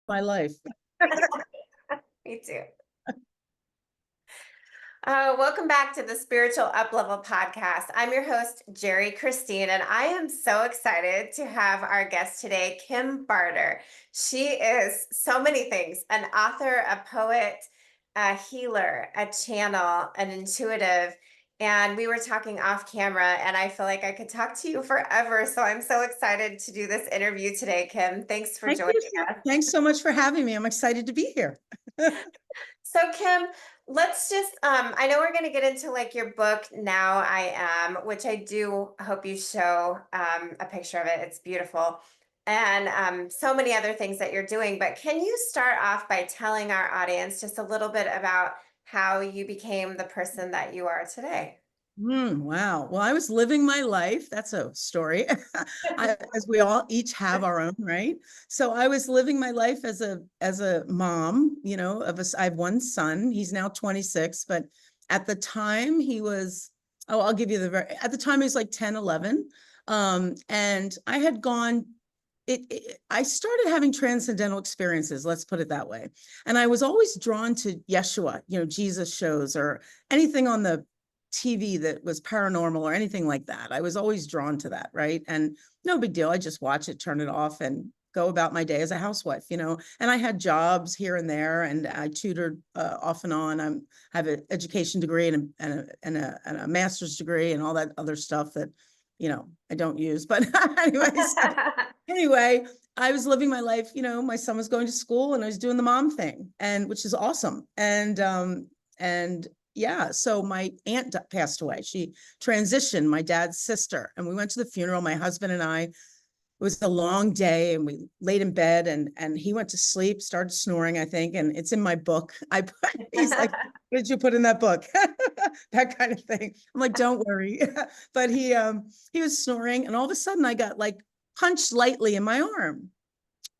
my life. Me too. Welcome back to the Spiritual Uplevel Podcast. I'm your host, Jeri Cristine, and I am so excited to have our guest today, Kim Barder. She is so many things: an author, a poet, a healer, a channel, an intuitive. And we were talking off camera, and I feel like I could talk to you forever. So I'm so excited to do this interview today, Kim. Thanks for joining us. Thanks so much for having me. I'm excited to be here. So Kim, let's just I know we're going to get into like your book, Now I Am, which I do hope you show a picture of it. It's beautiful. And so many other things that you're doing, but can you start off by telling our audience just a little bit about how you became the person that you are today? Wow. Well, I was living my life. That's a story. As we all each have our own, right? So I was living my life as a mom, I have one son. He's now 26, but at the time he was, I'll give you at the time he was like 10, 11. And I had gone, I started having transcendental experiences, let's put it that way. And I was always drawn to Yeshua, Jesus shows or anything on the TV that was paranormal or anything like that. I was always drawn to that, right? And no big deal. I just watch it, turn it off, and go about my day as a housewife, And I had jobs here and there, and I tutored off and on. I have an education degree and a master's degree and all that other stuff that, I don't use. But anyway, I was living my life. My son was going to school, and I was doing the mom thing, and which is awesome. And yeah, so my aunt passed away. She transitioned, my dad's sister, and we went to the funeral, my husband and I. It was a long day, and we laid in bed, and he went to sleep, started snoring, I think, and it's in my book. He's like, what did you put in that book? That kind of thing. I'm like, don't worry. But he was snoring, and all of a sudden I got like punched lightly in my arm.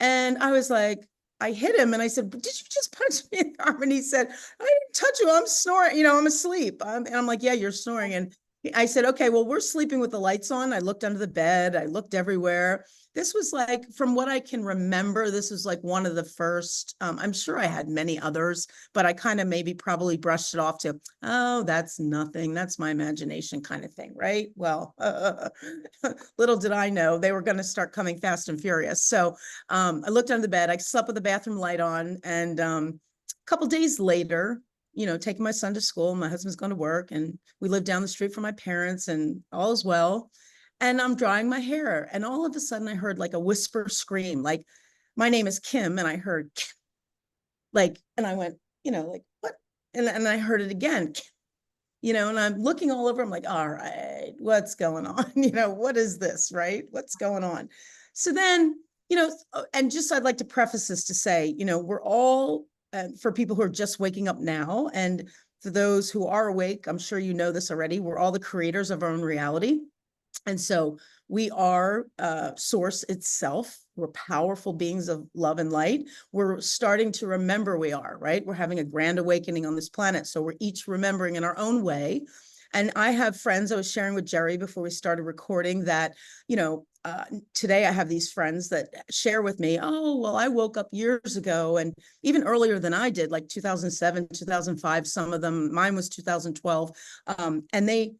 And I was like, I hit him and I said, did you just punch me in the arm? And he said, I didn't touch you. I'm snoring. I'm asleep. And I'm like, yeah, you're snoring. And I said, okay, well, we're sleeping with the lights on. I looked under the bed. I looked everywhere. This was like, from what I can remember, this was like one of the first, I'm sure I had many others, but I kind of maybe probably brushed it off to, oh, that's nothing. That's my imagination kind of thing, right? Well, little did I know they were going to start coming fast and furious. So I looked under the bed. I slept with the bathroom light on. And a couple days later, taking my son to school, my husband's going to work, and we live down the street from my parents, and all is well. And I'm drying my hair, and all of a sudden I heard like a whisper scream, like, my name is Kim. And I heard like, and I went, like, what? And I heard it again, and I'm looking all over. I'm like, all right, what's going on? What is this, right? What's going on? So then, and just, I'd like to preface this to say, we're all, for people who are just waking up now, and for those who are awake, I'm sure you know this already, we're all the creators of our own reality. And so we are source itself. We're powerful beings of love and light. We're starting to remember we are, right? We're having a grand awakening on this planet. So we're each remembering in our own way. And I have friends, I was sharing with Jeri before we started recording that, today I have these friends that share with me, oh, well, I woke up years ago, and even earlier than I did, like 2007, 2005, some of them, mine was 2012. And they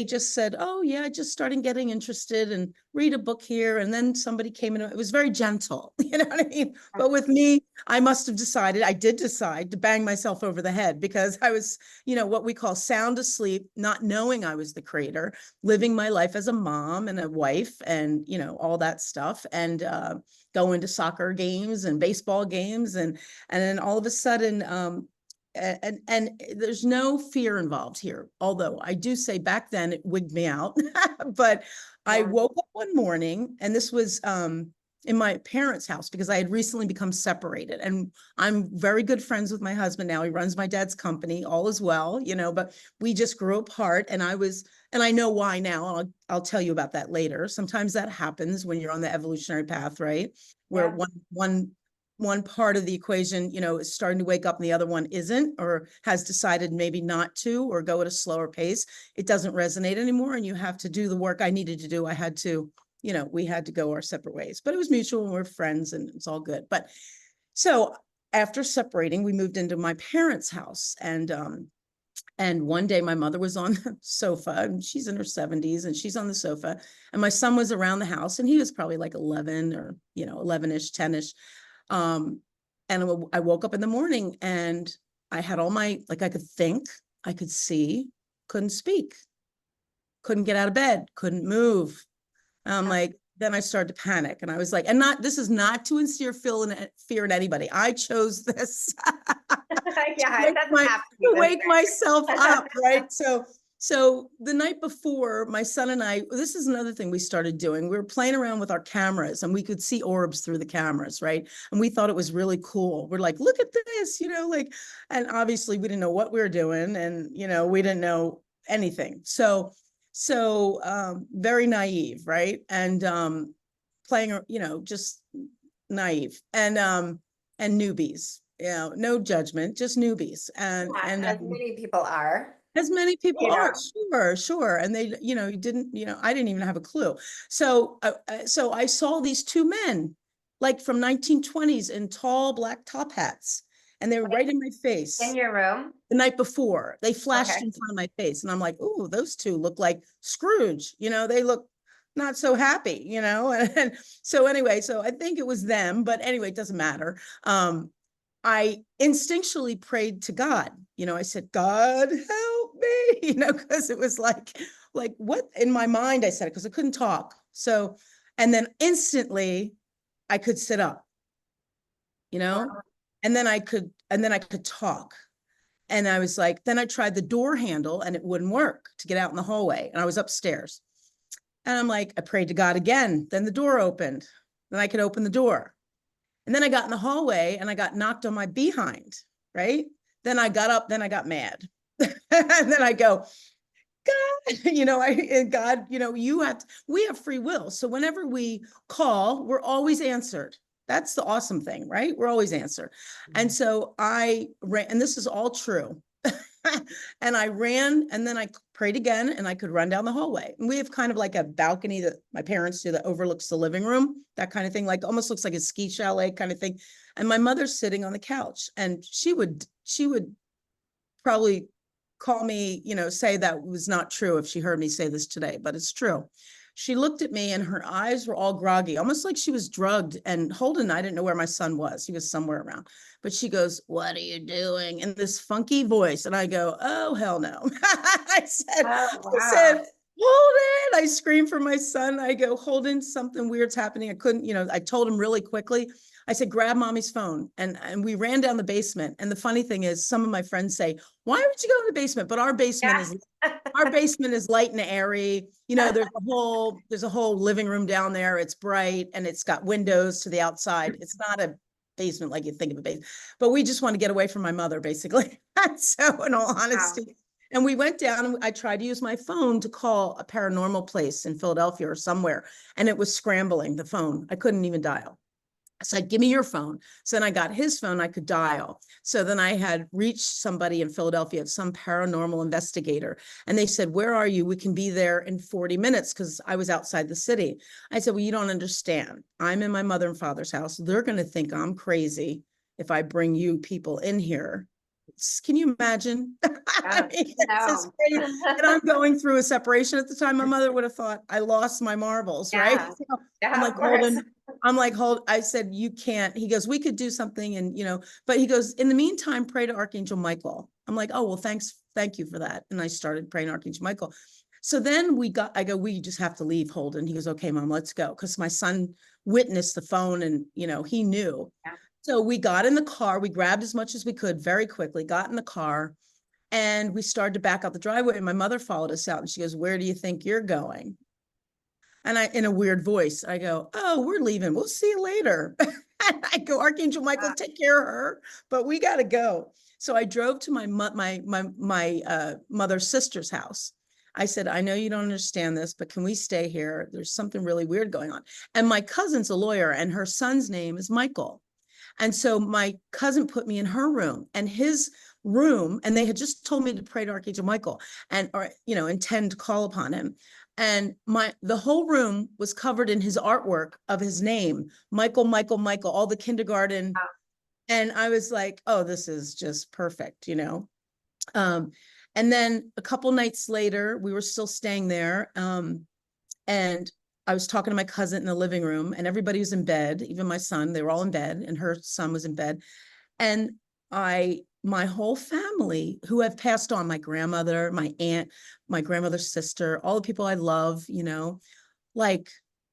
just said, oh yeah, I just started getting interested and read a book here. And then somebody came in, it was very gentle, you know what I mean? But with me, I did decide to bang myself over the head, because I was, what we call sound asleep, not knowing I was the creator, living my life as a mom and a wife and, all that stuff. And going to soccer games and baseball games. And then all of a sudden, and there's no fear involved here. Although I do say back then it wigged me out, but I woke up one morning, and this was in my parents' house, because I had recently become separated, and I'm very good friends with my husband now. He runs my dad's company, all is well, but we just grew apart, and I know why now. I'll tell you about that later. Sometimes that happens when you're on the evolutionary path, right? Where one part of the equation, is starting to wake up and the other one isn't, or has decided maybe not to, or go at a slower pace. It doesn't resonate anymore, and you have to do the work I needed to do. I had to, we had to go our separate ways, but it was mutual, and we're friends, and it's all good. But So after separating, we moved into my parents' house, and one day my mother was on the sofa, and she's in her 70s, and she's on the sofa, and my son was around the house, and he was probably like 11 or, 11-ish, 10-ish. And I woke up in the morning and I had all my, like, I could think, I could see, couldn't speak, couldn't get out of bed, couldn't move. Then I started to panic, and I was like, this is not to instill fear in anybody. I chose this Yeah, it doesn't have to be to this wake way. myself up, right? So the night before, my son and I, this is another thing we started doing. We were playing around with our cameras, and we could see orbs through the cameras, right? And we thought it was really cool. We're like, look at this, and obviously we didn't know what we were doing, and, we didn't know anything. So very naive, right? And playing, just naive, and newbies, no judgment, just newbies. And as many people are. As many people are, sure. And they, I didn't even have a clue. So I saw these two men, like from 1920s, in tall black top hats, and they were right in my face. In your room? The night before, they flashed in front of my face, and I'm like, "Ooh, those two look like Scrooge. They look not so happy, And so anyway, so I think it was them, but anyway, it doesn't matter. I instinctually prayed to God. I said, "God, help me," because it was like what in my mind I said it because I couldn't talk. So, and then instantly I could sit up, Wow. and then I could talk. And I was like, then I tried the door handle and it wouldn't work to get out in the hallway. And I was upstairs. And I'm like, I prayed to God again. Then the door opened. Then I could open the door. And then I got in the hallway and I got knocked on my behind, right? Then I got up, then I got mad. And then I go, God, God, we have free will. So whenever we call, we're always answered. That's the awesome thing, right? We're always answered. And so I ran, and this is all true. And I ran, and then I prayed again, and I could run down the hallway. And we have kind of like a balcony that my parents do that overlooks the living room, that kind of thing, like almost looks like a ski chalet kind of thing. And my mother's sitting on the couch, and she would probably call me, say that was not true if she heard me say this today, but it's true. She looked at me and her eyes were all groggy, almost like she was drugged. And Holden, I didn't know where my son was. He was somewhere around. But she goes, "What are you doing?" in this funky voice. And I go, "Oh, hell no." I said, "Holden." I screamed for my son. I go, "Holden, something weird's happening." I couldn't, I told him really quickly. I said, "Grab mommy's phone." And we ran down the basement. And the funny thing is, some of my friends say, "Why would you go in the basement?" But our basement is light and airy. There's a whole living room down there. It's bright and it's got windows to the outside. It's not a basement like you think of a basement, but we just want to get away from my mother, basically. So in all honesty, wow. And we went down and I tried to use my phone to call a paranormal place in Philadelphia or somewhere. And it was scrambling the phone. I couldn't even dial. I said, "Give me your phone." So then I got his phone, I could dial. So then I had reached somebody in Philadelphia, some paranormal investigator. And they said, "Where are you? We can be there in 40 minutes because I was outside the city." I said, "Well, you don't understand. I'm in my mother and father's house. They're going to think I'm crazy if I bring you people in here." Can you imagine? I mean, it's crazy. And I'm going through a separation at the time. My mother would have thought I lost my marbles, right? So I'm like, Holden, I said, "You can't." He goes, "We could do something." And, but he goes, "In the meantime, pray to Archangel Michael." I'm like, "Oh, well, thank you for that." And I started praying to Archangel Michael. So then I go, "We just have to leave, Holden." He goes, "Okay, Mom, let's go." Because my son witnessed the phone and, he knew. Yeah. So we got in the car, we grabbed as much as we could very quickly, got in the car, and we started to back out the driveway. And my mother followed us out and she goes, "Where do you think you're going?" And I, in a weird voice, I go, "Oh, we're leaving. We'll see you later." And I go, "Archangel Michael, take care of her, but we got to go." So I drove to my mother's sister's house. I said, "I know you don't understand this, but can we stay here? There's something really weird going on." And my cousin's a lawyer and her son's name is Michael. And so my cousin put me in her room and his room, and they had just told me to pray to Archangel Michael intend to call upon him. And the whole room was covered in his artwork of his name, Michael, all the kindergarten And I was like, oh, this is just perfect, you know? And then a couple nights later, we were still staying there. And I was talking to my cousin in the living room, and everybody was in bed, even my son, they were all in bed, and her son was in bed. And my whole family who have passed on, my grandmother, my aunt, my grandmother's sister, all the people I love, you know, like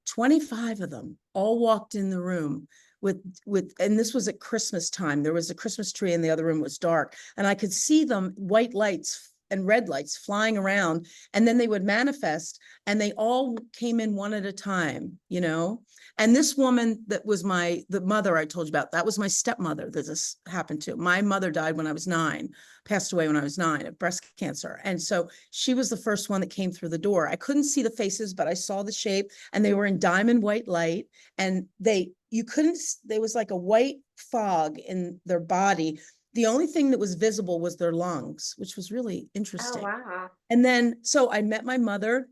25 of them all walked in the room and this was at Christmas time. There was a Christmas tree and the other room was dark, and I could see them, white lights and red lights flying around, and then they would manifest, and they all came in one at a time, you know. And this woman that was the mother I told you about, that was my stepmother that this happened to. My mother died when I was 9, passed away when I was 9 of breast cancer. And so she was the first one that came through the door. I couldn't see the faces, but I saw the shape, and they were in diamond white light, and there was like a white fog in their body. The only thing that was visible was their lungs, which was really Oh, interesting. wow. And then, so I met my mother,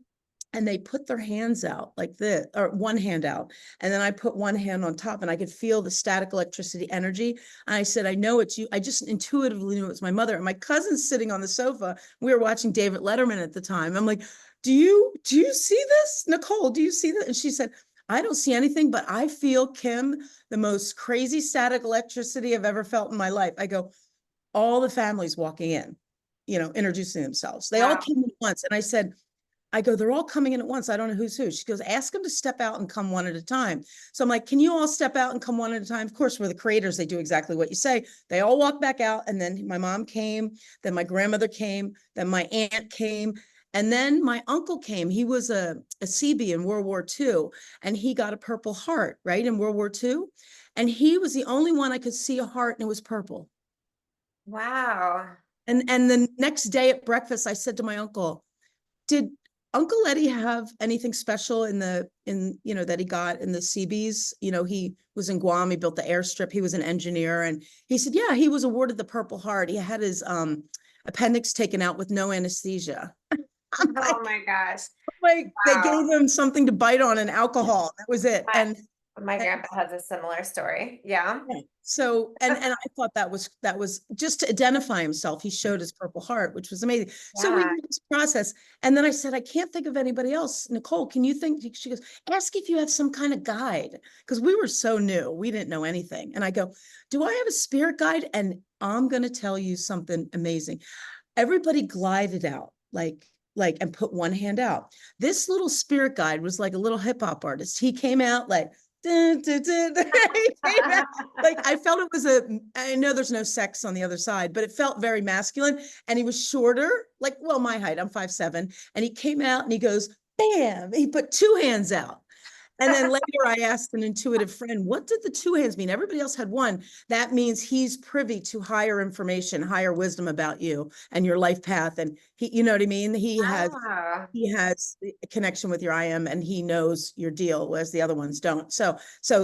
and they put their hands out like this, or one hand out. And then I put one hand on top, and I could feel the static electricity energy. And I said, I know it's you. I just intuitively knew it was my mother. And my cousin's sitting on the sofa. We were watching David Letterman at the time. I'm like, do you see this? Nicole, do you see that? And she said, I don't see anything, but I feel, Kim, the most crazy static electricity I've ever felt in my life. I go, all the families walking in, you know, introducing themselves. They all Wow. came in at once. And I go, they're all coming in at once. I don't know who's who. She goes, ask them to step out and come one at a time. So I'm like, can you all step out and come one at a time? Of course, we're the creators. They do exactly what you say. They all walk back out. And then my mom came, then my grandmother came, then my aunt came. And then my uncle came. He was a CB in World War II, and he got a Purple Heart, right, in World War II. And he was the only one I could see a heart, and it was purple. Wow. And the next day at breakfast, I said to my uncle, did Uncle Eddie have anything special you know, that he got in the CBs? You know, he was in Guam, he built the airstrip, he was an engineer. And he said, yeah, he was awarded the Purple Heart. He had his appendix taken out with no anesthesia. I'm Oh my gosh. like, they Wow. gave him something to bite on and alcohol. That was it. My, my And grandpa has a similar story. Yeah. yeah. So, and I thought that was just to identify himself. He showed his Purple Heart, which was amazing. So we Yeah. did this process. And then I said, I can't think of anybody else. Nicole, can you think? She goes, ask if you have some kind of guide. Because we were so new. We didn't know anything. And I go, do I have a spirit guide? And I'm going to tell you something amazing. Everybody glided out and put one hand out. This little spirit guide was like a little hip hop artist. He came out like, dun, dun, dun, dun. Like I felt it was I know there's no sex on the other side, but it felt very masculine. And he was shorter, like, well, my height, I'm 5'7". And he came out and he goes, bam, he put two hands out. And then later I asked an intuitive friend, what did the two hands mean? Everybody else had one. That means he's privy to higher information, higher wisdom about you and your life path. And he, you know what I mean? Wow. He has a connection with your I am, and he knows your deal, whereas the other ones don't. So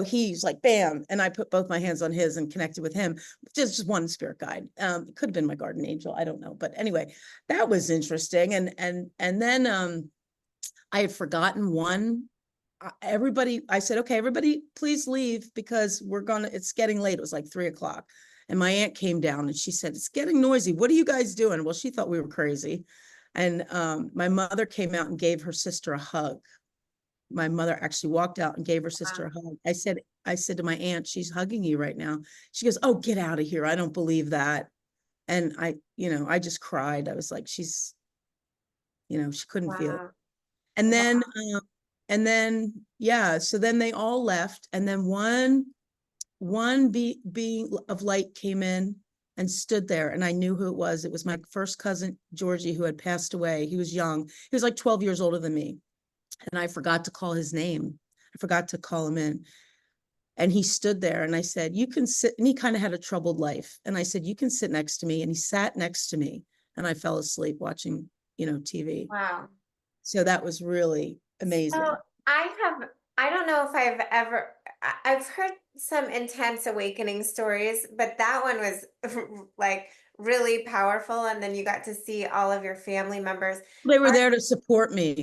he's like, bam. And I put both my hands on his and connected with him. Just one spirit guide. It could have been my guardian angel. I don't know. But anyway, that was interesting. And then I had forgotten one. I said, okay, everybody please leave because it's getting late. It was like 3:00. And my aunt came down and she said, it's getting noisy. What are you guys doing? Well, she thought we were crazy. And my mother came out and gave her sister a hug. My mother actually walked out and gave her sister a hug. I said to my aunt, she's hugging you right now. She goes, oh, get out of here. I don't believe that. And I just cried. I was like, she couldn't feel it. Wow. And Wow. then, yeah, so then they all left. And then one being of light came in and stood there. And I knew who it was. It was my first cousin, Georgie, who had passed away. He was young. He was like 12 years older than me. And I forgot to call his name. I forgot to call him in. And he stood there and I said, you can sit. And he kind of had a troubled life. And I said, you can sit next to me. And he sat next to me. And I fell asleep watching, TV. Wow. So that was really amazing. So I don't know if I've heard some intense awakening stories, but that one was like really powerful. And then you got to see all of your family members. They were Are, there to support me,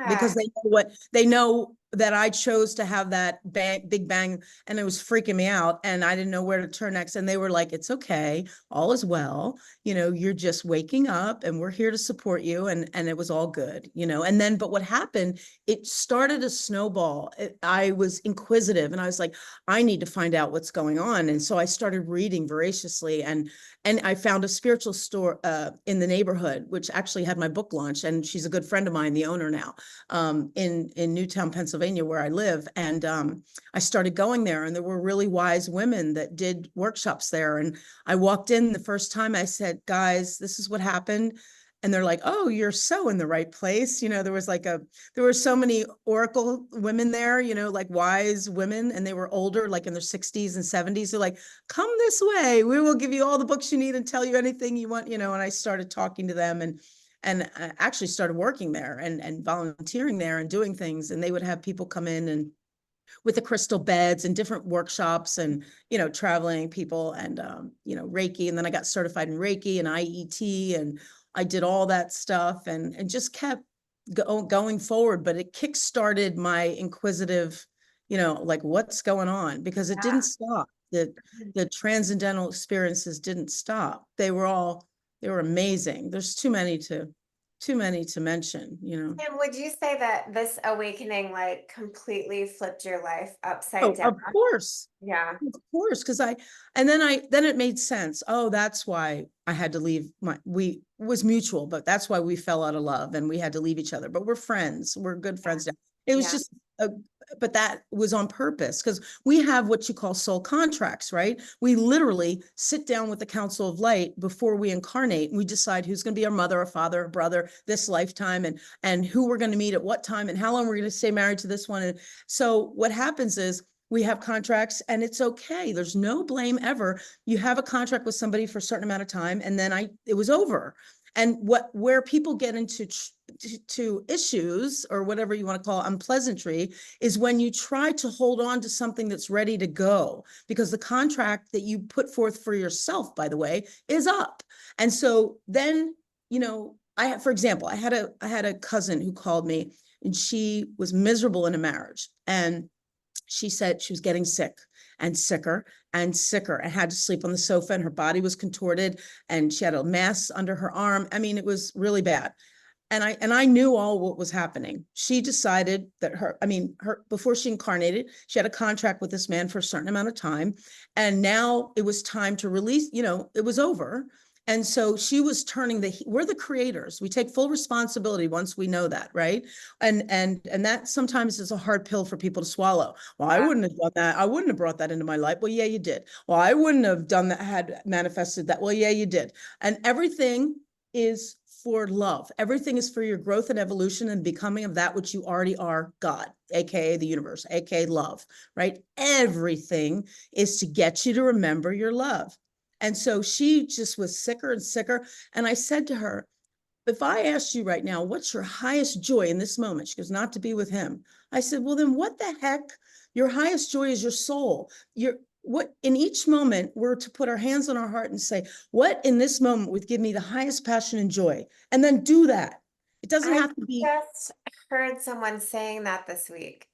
because yeah. they know that I chose to have that big bang, and it was freaking me out, and I didn't know where to turn next. And they were like, it's okay, all is well, you're just waking up and we're here to support you. And it was all good, and then, but what happened, it started a snowball. I was inquisitive and I was like, I need to find out what's going on. And so I started reading voraciously, and I found a spiritual store in the neighborhood, which actually had my book launch. And she's a good friend of mine, the owner now, in Newtown, Pennsylvania, where I live. And I started going there, and there were really wise women that did workshops there. And I walked in the first time, I said, guys, this is what happened. And they're like, oh, you're so in the right place. There were so many oracle women there, like wise women, and they were older, like in their 60s and 70s. They're like, come this way. We will give you all the books you need and tell you anything you want, and I started talking to them, and I actually started working there and volunteering there and doing things. And they would have people come in and with the crystal beds and different workshops and, traveling people and, Reiki. And then I got certified in Reiki and IET, and I did all that stuff and just kept going forward. But it kickstarted my inquisitive, like what's going on, because it didn't stop. The transcendental experiences didn't stop. They were amazing. There's too many to mention, And would you say that this awakening like completely flipped your life upside Oh, down? of course. Yeah. Of course. Then it made sense. Oh, that's why I had to leave it was mutual, but that's why we fell out of love and we had to leave each other. But we're friends. We're good friends now. It was just but that was on purpose, because we have what you call soul contracts, right? We literally sit down with the Council of Light before we incarnate, and we decide who's going to be our mother, or father, or brother this lifetime, and who we're going to meet at what time, and how long we're going to stay married to this one. And so what happens is we have contracts, and it's okay. There's no blame ever. You have a contract with somebody for a certain amount of time, and then it was over. And where people get into to issues, or whatever you want to call it, unpleasantry, is when you try to hold on to something that's ready to go, because the contract that you put forth for yourself, by the way, is up. And so then, for example, I had a cousin who called me, and she was miserable in a marriage, and she said she was getting sick and sicker and sicker, and had to sleep on the sofa, and her body was contorted, and she had a mass under her arm. I mean, it was really bad. And I knew all what was happening. She decided that before she incarnated, she had a contract with this man for a certain amount of time. And now it was time to release, it was over. And so she was we're the creators. We take full responsibility once we know that, right? And that sometimes is a hard pill for people to swallow. Well, I wouldn't have done that. I wouldn't have brought that into my life. Well, yeah, you did. Well, I wouldn't have done that, had manifested that. Well, yeah, you did. And everything is for love. Everything is for your growth and evolution and becoming of that which you already are, God, aka the universe, aka love, right? Everything is to get you to remember your love. And so she just was sicker and sicker. And I said to her, if I asked you right now, what's your highest joy in this moment? She goes, not to be with him. I said, well, then what the heck? Your highest joy is your soul. What in each moment, we're to put our hands on our heart and say, what in this moment would give me the highest passion and joy? And then do that. It doesn't have to be. I just heard someone saying that this week.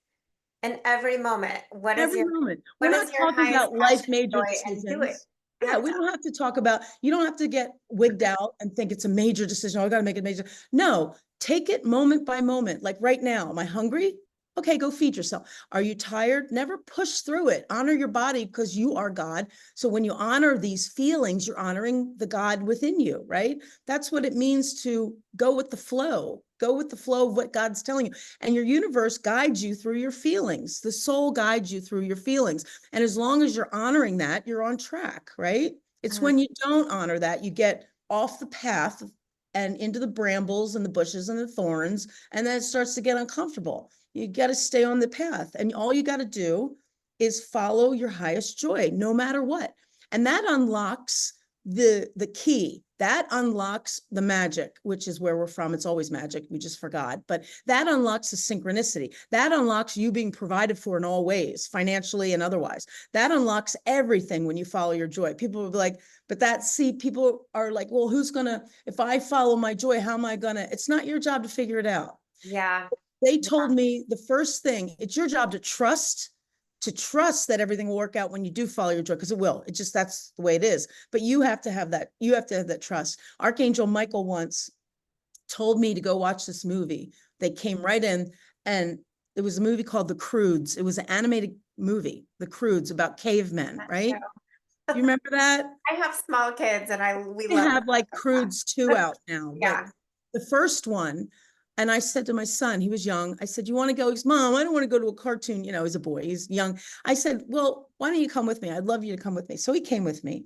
In every moment, Every moment. We're not talking about life major decisions. Yeah, we don't have to talk about, you don't have to get wigged out and think it's a major decision. Oh, I got to make it major. No, take it moment by moment. Like right now, am I hungry? Okay, go feed yourself. Are you tired? Never push through it. Honor your body, because you are God. So when you honor these feelings, you're honoring the God within you, right? That's what it means to go with the flow. Go with the flow of what God's telling you. And your universe guides you through your feelings. The soul guides you through your feelings. And as long as you're honoring that, you're on track, right? It's when you don't honor that, you get off the path and into the brambles and the bushes and the thorns, and then it starts to get uncomfortable. You got to stay on the path, and all you got to do is follow your highest joy, no matter what. And that unlocks the key. That unlocks the magic, which is where we're from. It's always magic. We just forgot. But that unlocks the synchronicity. That unlocks you being provided for in all ways, financially and otherwise. That unlocks everything when you follow your joy. People will be like, people are like, well, if I follow my joy, how am I gonna? It's not your job to figure it out. Yeah. They told me the first thing, it's your job to trust that everything will work out when you do follow your joy, because it will. It just, that's the way it is. But you have to have that, trust. Archangel Michael once told me to go watch this movie. They came right in, and it was a movie called The Croods. It was an animated movie, The Croods, about cavemen, right? You remember that? I have small kids and we They love have like Croods 2 out now, but yeah. the first one, and I said to my son, he was young, I said, you want to go? He's, Mom, I don't want to go to a cartoon. He's a boy, he's young. I said, well, why don't you come with me? I'd love you to come with me. So he came with me.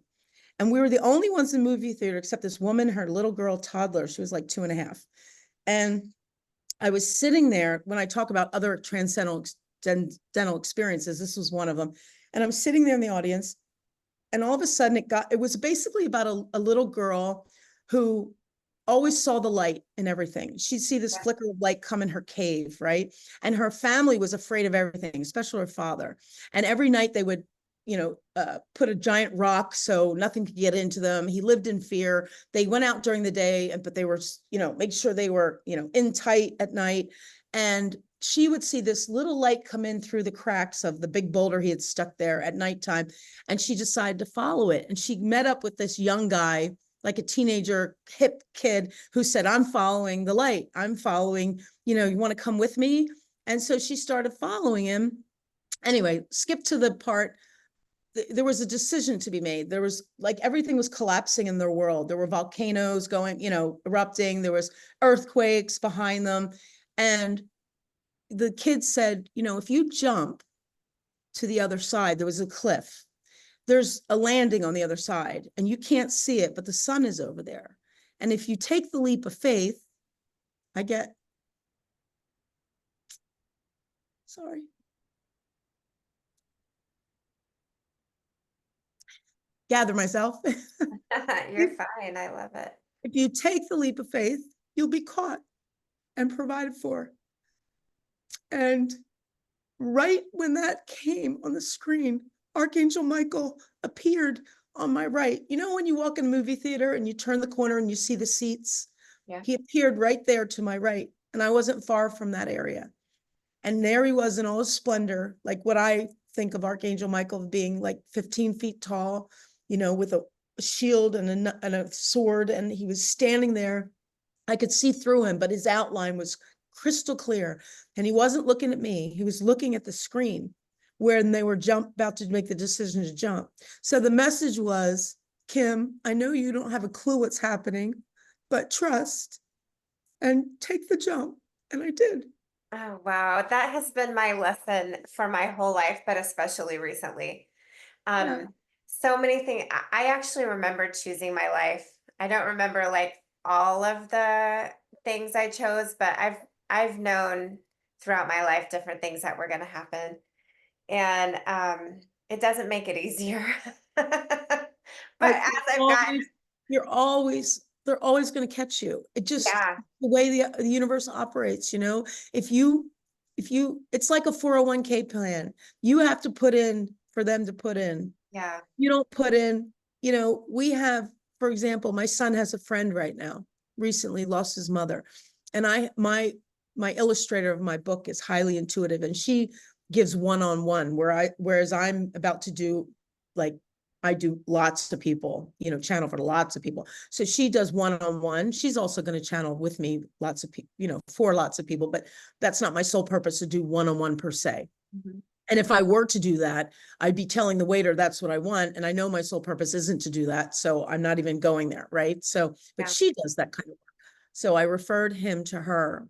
And we were the only ones in the movie theater, except this woman, her little girl, toddler. She was like 2.5. And I was sitting there. When I talk about other transcendental experiences, this was one of them. And I'm sitting there in the audience, and all of a sudden it was basically about a little girl who always saw the light in everything. She'd see this flicker of light come in her cave, right? And her family was afraid of everything, especially her father. And every night they would, put a giant rock so nothing could get into them. He lived in fear. They went out during the day, but they were, make sure they were, in tight at night. And she would see this little light come in through the cracks of the big boulder he had stuck there at nighttime. And she decided to follow it. And she met up with this young guy, like a teenager, hip kid, who said, I'm following the light. I'm following, you want to come with me? And so she started following him. Anyway, skip to the part, there was a decision to be made. There was like, everything was collapsing in their world. There were volcanoes going, erupting. There was earthquakes behind them. And the kid said, if you jump to the other side, there was a cliff. There's a landing on the other side and you can't see it, but the sun is over there. And if you take the leap of faith, gather myself. You're fine. I love it. If you take the leap of faith, you'll be caught and provided for. And right when that came on the screen, Archangel Michael appeared on my right. When you walk in a movie theater and you turn the corner and you see the seats? Yeah. He appeared right there to my right. And I wasn't far from that area. And there he was in all his splendor, like what I think of Archangel Michael being like 15 feet tall, with a shield and a sword. And he was standing there. I could see through him, but his outline was crystal clear. And he wasn't looking at me. He was looking at the screen when they were about to make the decision to jump. So the message was, Kim, I know you don't have a clue what's happening, but trust and take the jump. And I did. Oh, wow. That has been my lesson for my whole life, but especially recently. Yeah. So many things. I actually remember choosing my life. I don't remember like all of the things I chose, but I've known throughout my life different things that were going to happen. And it doesn't make it easier. But as I've gotten, they're always going to catch you. It just, yeah, the way the universe operates, if you, it's like a 401k plan. You have to put in for them to put in. yeah, You don't put in, we have, for example, my son has a friend right now, recently lost his mother. And my illustrator of my book is highly intuitive, and she gives one-on-one, whereas I'm about to do, like, I do lots of people, channel for lots of people. So she does one-on-one. She's also going to channel with me lots of people, for lots of people, but that's not my sole purpose to do one-on-one per se. mhm, And if I were to do that, I'd be telling the waiter that's what I want. And I know my sole purpose isn't to do that. So I'm not even going there. Right. So, but yeah, she does that kind of work. So I referred him to her,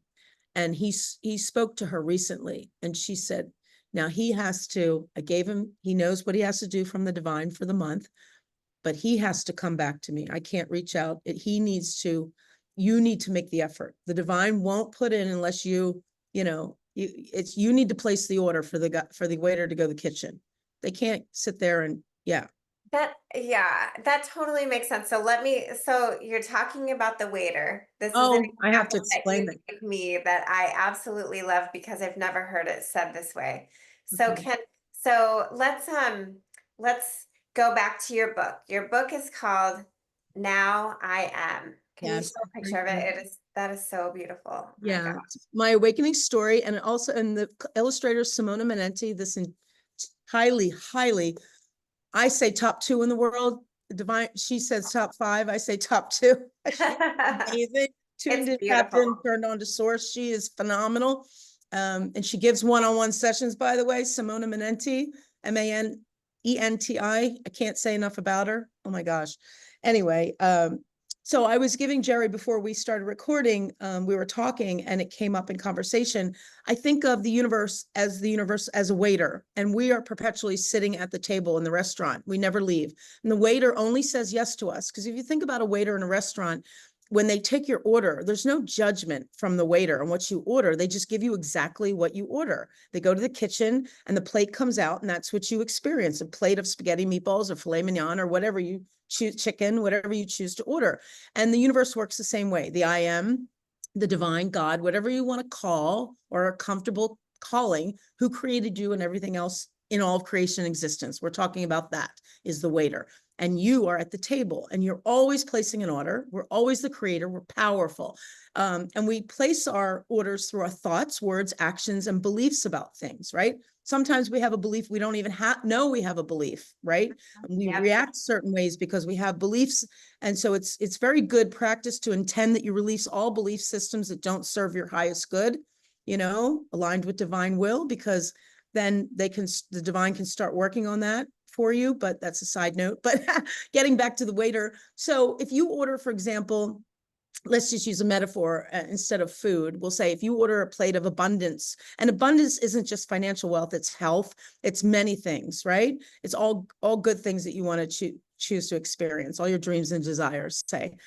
and he spoke to her recently, and she said, now he knows what he has to do from the divine for the month, but he has to come back to me. I can't reach out. You need to make the effort. The divine won't put in unless you need to place the order for the waiter to go to the kitchen. They can't sit there and, yeah. that totally makes sense. So you're talking about the waiter. This is an Oh, I have to example that explain you that. gave me that I absolutely love because I've never heard it said this way. So Okay. let's go back to your book. Your book is called Now I Am. Can you show a picture of it? That is so beautiful. Oh my Yeah, gosh. my awakening story, and also, and the illustrator Simona Manenti, highly, highly, I say top 2 in the world. Divine, she says top 5. I say top 2. She's amazing. Tuned It's in, tapped in, beautiful. turned on to source. She is phenomenal. And she gives one-on-one sessions, by the way. Simona Manenti, Manenti. I can't say enough about her. Oh my gosh. Anyway, so I was giving Jeri, before we started recording, we were talking and it came up in conversation. I think of the universe as a waiter, and we are perpetually sitting at the table in the restaurant. We never leave. And the waiter only says yes to us. Because if you think about a waiter in a restaurant, when they take your order, there's no judgment from the waiter on what you order. They just give you exactly what you order. They go to the kitchen and the plate comes out, and that's what you experience: a plate of spaghetti meatballs or filet mignon or whatever you choose, chicken, whatever you choose to order. And the universe works the same way. The I am, the divine God, whatever you want to call or are comfortable calling, who created you and everything else in all of creation existence. We're talking about that, is the waiter. And you are at the table and you're always placing an order. We're always the creator. We're powerful. And we place our orders through our thoughts, words, actions, and beliefs about things, right? Sometimes we have a belief we don't even know we have a belief, right? And we react certain ways because we have beliefs. And so it's very good practice to intend that you release all belief systems that don't serve your highest good, aligned with divine will, because then the divine can start working on that for you. But that's a side note. But getting back to the waiter. So if you order, for example, let's just use a metaphor instead of food. We'll say if you order a plate of abundance, and abundance isn't just financial wealth, it's health, it's many things, right? It's all good things that you want to choose to experience, all your dreams and desires, say.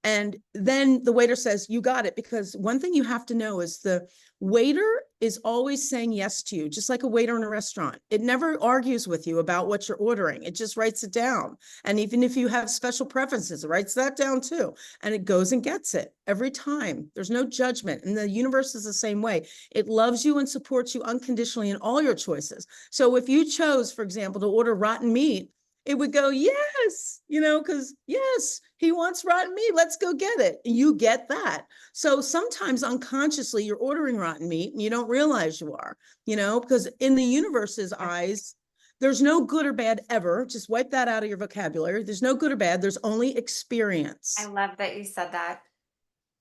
And then the waiter says, you got it. Because one thing you have to know is the waiter is always saying yes to you, just like a waiter in a restaurant. It never argues with you about what you're ordering. It just writes it down. And even if you have special preferences, it writes that down too. And it goes and gets it every time. There's no judgment. And the universe is the same way. It loves you and supports you unconditionally in all your choices. So if you chose, for example, to order rotten meat, it would go, yes, because yes, he wants rotten meat. Let's go get it. You get that. So sometimes unconsciously you're ordering rotten meat and you don't realize you are, because in the universe's eyes, there's no good or bad ever. Just wipe that out of your vocabulary. There's no good or bad. There's only experience. I love that you said that.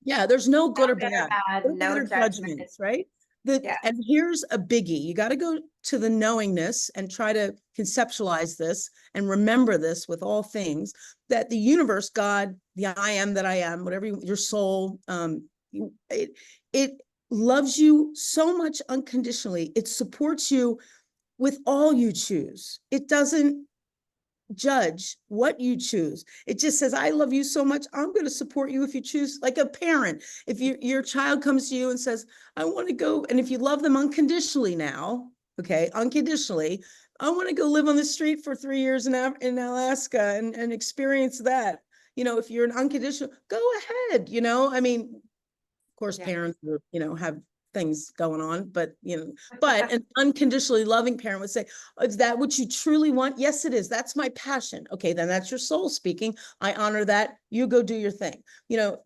Yeah, there's no good or good bad. or bad, no Or judgment. judgments, right? Yeah. And here's a biggie. You got to go to the knowingness and try to conceptualize this and remember this with all things, that the universe, God, the I am that I am, whatever your soul, it loves you so much unconditionally. It supports you with all you choose. It doesn't judge what you choose. It just says, I love you so much. I'm going to support you if you choose, like a parent. If your child comes to you and says, I want to go, and if you love them unconditionally now, okay, unconditionally, I want to go live on the street for 3 years in Alaska and experience that. If you're an unconditional, go ahead. I mean, of course, parents, have things going on, but an unconditionally loving parent would say, is that what you truly want? Yes, it is. That's my passion. Okay, then that's your soul speaking. I honor that. You go do your thing.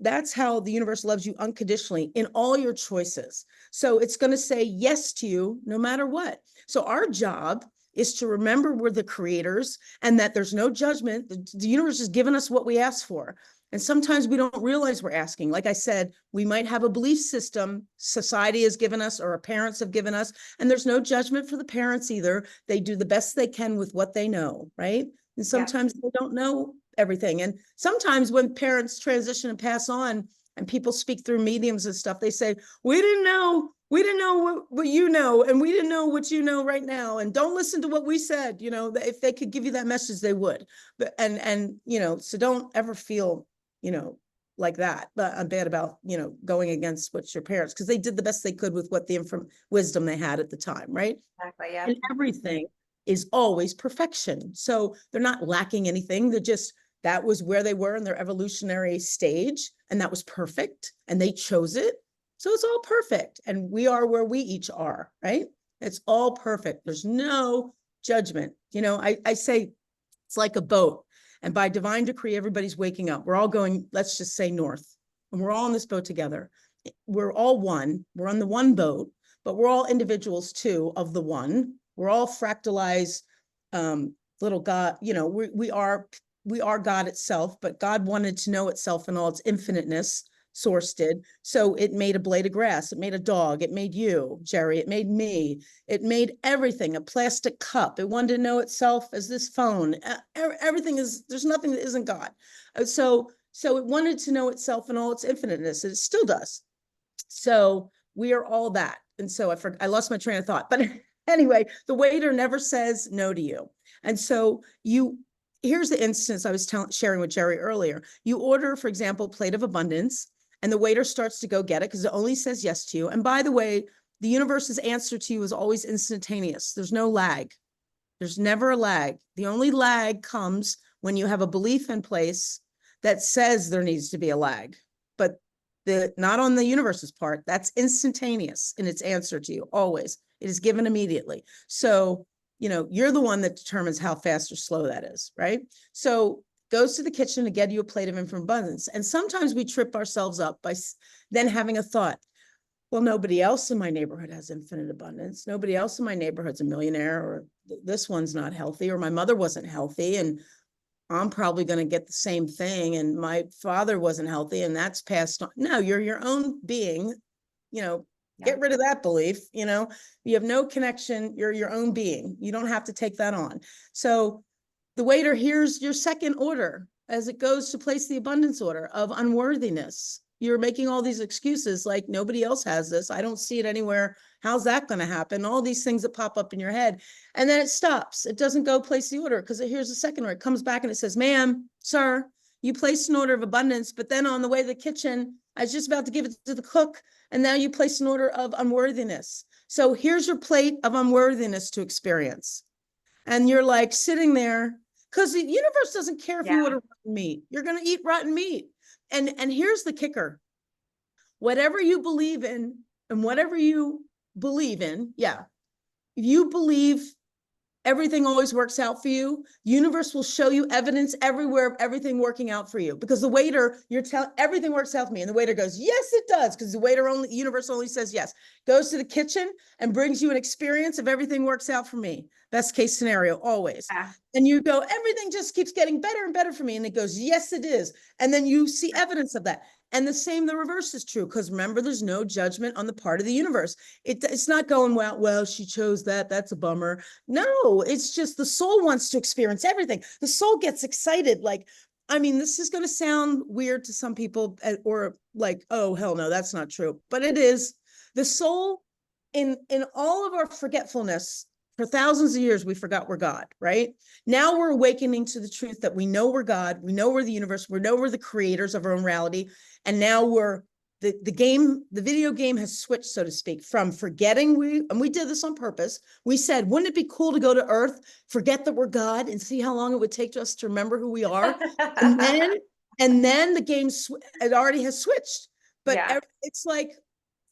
That's how the universe loves you unconditionally in all your choices. So it's going to say yes to you no matter what. So our job is to remember we're the creators and that there's no judgment. The universe has given us what we asked for. And sometimes we don't realize we're asking. Like I said, we might have a belief system society has given us or our parents have given us, and there's no judgment for the parents either. They do the best they can with what they know, right? And sometimes they don't know everything. And sometimes when parents transition and pass on and people speak through mediums and stuff, they say, we didn't know what you know, and we didn't know what you know right now. And don't listen to what we said. If they could give you that message, they would. But and so don't ever feel like that, but I'm bad about, going against what your parents, because they did the best they could with what the wisdom they had at the time, right? Exactly, yeah. And everything is always perfection. So they're not lacking anything. That was where they were in their evolutionary stage, and that was perfect, and they chose it. So it's all perfect. And we are where we each are, right? It's all perfect. There's no judgment. I say it's like a boat. And by divine decree, everybody's waking up. We're all going, let's just say north. And we're all on this boat together. We're all one. We're on the one boat, but we're all individuals too of the one. We're all fractalized little God, we are God itself, but God wanted to know itself in all its infiniteness. Source did. So it made a blade of grass. It made a dog. It made you, Jeri. It made me. It made everything, a plastic cup. It wanted to know itself as this phone. Everything is, there's nothing that isn't God. So it wanted to know itself in all its infiniteness. It still does. So we are all that. And so I lost my train of thought, but anyway, the waiter never says no to you. And so here's the instance I was sharing with Jeri earlier. You order, for example, plate of abundance, and the waiter starts to go get it because it only says yes to you. And by the way, the universe's answer to you is always instantaneous. There's no lag. There's never a lag. The only lag comes when you have a belief in place that says there needs to be a lag, but not on the universe's part. That's instantaneous in its answer to you. Always. It is given immediately. So, you're the one that determines how fast or slow that is, right? So goes to the kitchen to get you a plate of infinite abundance. And sometimes we trip ourselves up by then having a thought, well, nobody else in my neighborhood has infinite abundance. Nobody else in my neighborhood's a millionaire, or this one's not healthy, or my mother wasn't healthy, and I'm probably going to get the same thing. And my father wasn't healthy, and that's passed on. No, you're your own being, get rid of that belief. You have no connection. You're your own being. You don't have to take that on. So the waiter hears your second order as it goes to place the abundance order of unworthiness. You're making all these excuses like nobody else has this. I don't see it anywhere. How's that going to happen? All these things that pop up in your head. And then it stops. It doesn't go place the order because it hears the second order. It comes back and it says, ma'am, sir, you placed an order of abundance, but then on the way to the kitchen, I was just about to give it to the cook, and now you placed an order of unworthiness. So here's your plate of unworthiness to experience. And you're like sitting there because the universe doesn't care if you order rotten meat. You're going to eat rotten meat. And here's the kicker. Whatever you believe in and whatever you believe in, you believe everything always works out for you. Universe will show you evidence everywhere of everything working out for you. Because the waiter, you're telling everything works out for me. And the waiter goes, yes, it does. Because the universe only says yes. Goes to the kitchen and brings you an experience of everything works out for me. Best case scenario, always. And you go, everything just keeps getting better and better for me. And it goes, yes, it is. And then you see evidence of that. And the reverse is true, because remember, there's no judgment on the part of the universe. It's not going, well, she chose that. That's a bummer. No, it's just the soul wants to experience everything. The soul gets excited. This is going to sound weird to some people, or like, oh, hell no, that's not true. But it is. The soul, in all of our forgetfulness, for thousands of years, we forgot we're God, right? Now we're awakening to the truth that we know we're God, we know we're the universe, we know we're the creators of our own reality. And now the video game has switched, so to speak, from forgetting and we did this on purpose. We said, wouldn't it be cool to go to Earth, forget that we're God, and see how long it would take us to remember who we are? and then the game, it already has switched. But it's like,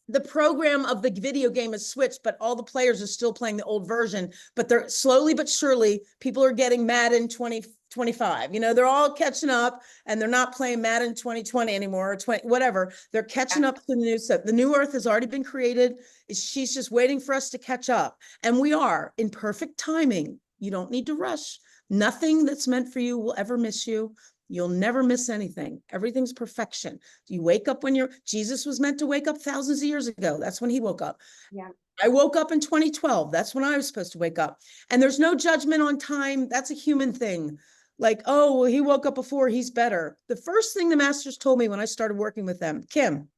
the program of the video game is switched, but all the players are still playing the old version. But they're slowly but surely, people are getting Madden 2025. They're all catching up, and they're not playing Madden 2020 anymore, or 20, whatever. They're catching up to the new stuff. The new Earth has already been created. She's just waiting for us to catch up. And we are in perfect timing. You don't need to rush. Nothing that's meant for you will ever miss you. You'll never miss anything. Everything's perfection. You wake up Jesus was meant to wake up thousands of years ago. That's when he woke up. Yeah. I woke up in 2012. That's when I was supposed to wake up. And there's no judgment on time. That's a human thing. Like, oh, well, he woke up before, he's better. The first thing the masters told me when I started working with them, Kim,